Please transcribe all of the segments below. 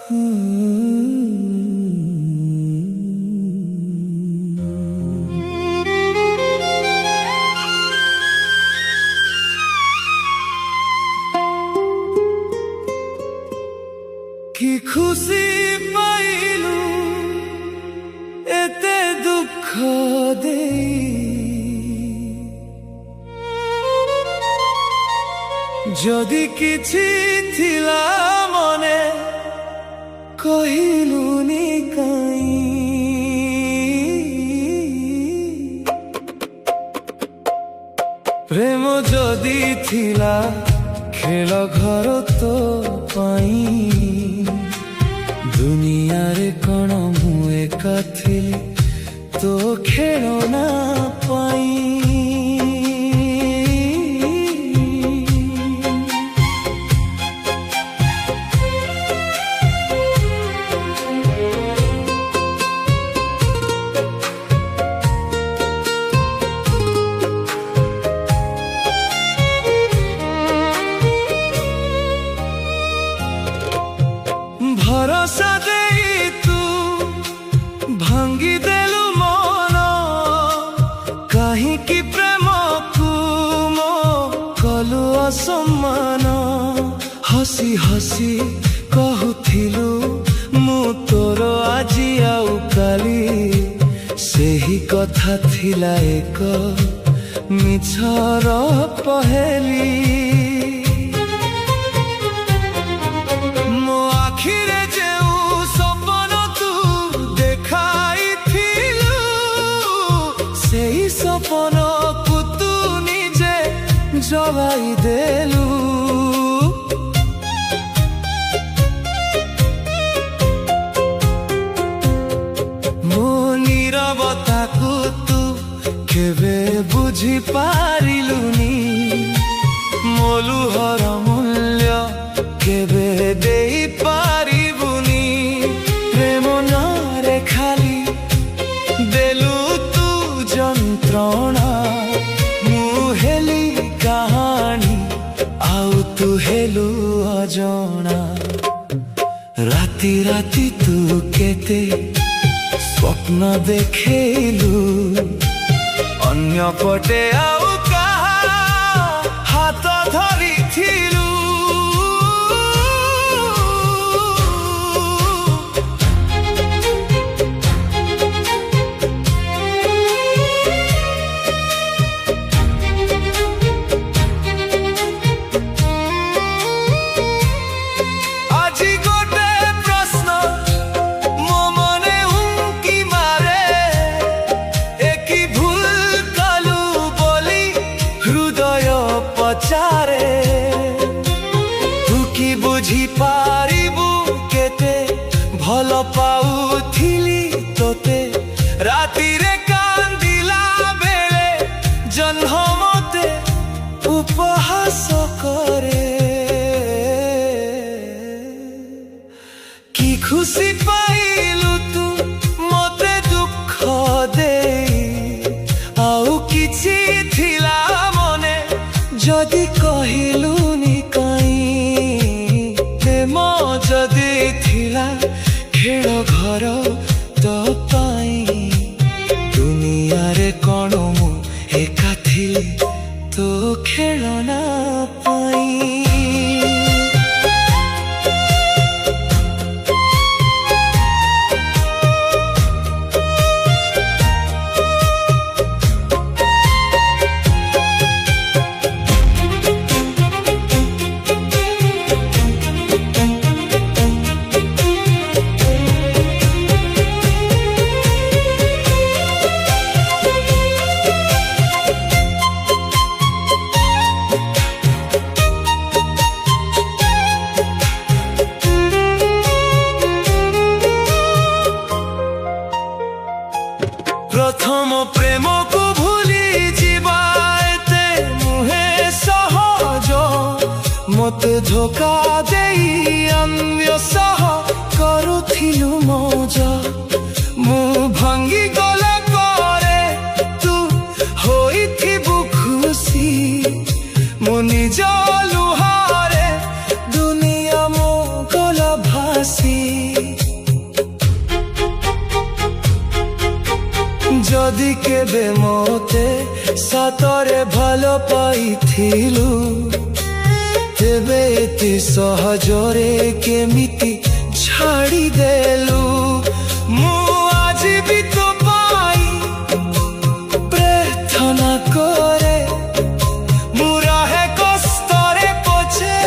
কি খুশি পাইলু এতে দুঃখ দেই, যদি কিছু থিলা মনে কহিলুনি কাই। প্রেম যদি থিলা খেল ঘর তো পাই, দুনিয়ারে কণ মু একা থিলি তো খেল না পাই। ভরসা দেই তু ভাঙ্গি দেলু মন, কাহিকি প্রেমকু মো কলু অসম্মান। হসি হসি কহুথিলু মু তোর আজি আউ কালি, ସେହି କଥା ଥିଲା ଏକ ମିଛର ପହେଲି। ମୋ ଆଖିରେ ଯେଉଁ ସପନ ତୁ ଦେଖାଇଥିଲୁ, ସେହି ସପନକୁ ତୁ ନିଜେ ଜଗାଇ ଦେଲୁ। ମୋ ନୀରବତାକୁ ତୁ କେବେ ବୁଝି ପାରିଲୁନି, ମୋ ଲୁହର ମୂଲ୍ୟ କେବେ ଦେଇ ପାରିବୁନି। ପ୍ରେମ ନାଁରେ ଖାଲି ଦେଲୁ ତୁ ଯନ୍ତ୍ରଣା, ମୁଁ ହେଲି କାହାଣୀ ଆଉ ତୁ ହେଲୁ ଅଜଣା। ରାତି ରାତି ତୁ କେତେ ସ୍ୱପ୍ନ ଦେଖେଇଲୁ, ଅନ୍ୟପଟେ ଆଉ କାହା ହାତ ଧରିଥିଲୁ। তু কি বুঝি পারিবু কেতে ভাল পাউথিলি তোতে, রাতিরে কান্দিলা বেলে জহ্ন মতে উপহাস করে। কি খুশি পাইলু তু মতে দুঃখ দেই, আউ কিছু থিলা মনে যদি কহিলুনি কাই। প্রেম যদি থিলা খেଳ ଘର ତ ପାଇଁ, ଦୁନିଆରେ କଣ ମୁଁ ଏକା ଥିଲି ତୋ ଖେଳନା ପାଇଁ। প্রথম প্রেমকু ভুলি ଯିବା ଏତେ ନୁହେଁ ସହଜ, ମୋତେ ଧୋକା ଦେଇ ଅନ୍ୟ ସହ କରୁଥିଲୁ ମଜ। ମୁଁ ଭାଙ୍ଗି ଗଲା ପରେ ତୁ ହୋଇଥିବୁ ଖୁସି, ମୋ ନିଜ ଲୁହାରେ ଦୁନିଆ ମୋ ଗଲା ଭାସି। एते सहजरे केमिति छाड़ी देलु मु आज भी तो पाई प्रार्थना करे मुराहे कष्टरे पछे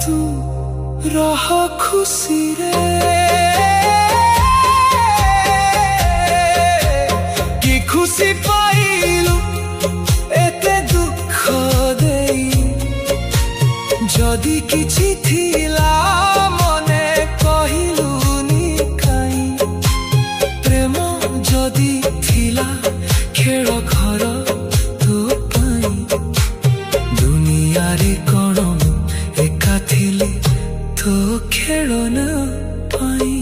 तू रह खुशी रे कि खुशी पाइलु एते दुख देई जदि किछि थिला मने कहिलुनी काई प्रेम जदि थिला खेल घर तो पाई दुनिया रे कोन एका थिले तो खेलना पाई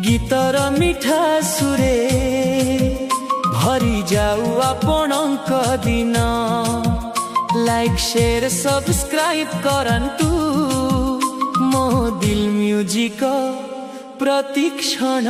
गीतर मिठा सुरे भरी जाऊ आपणक दिन लाइक शेयर सब्सक्राइब करंतु मो दिल म्यूजिक प्रतिक्षण।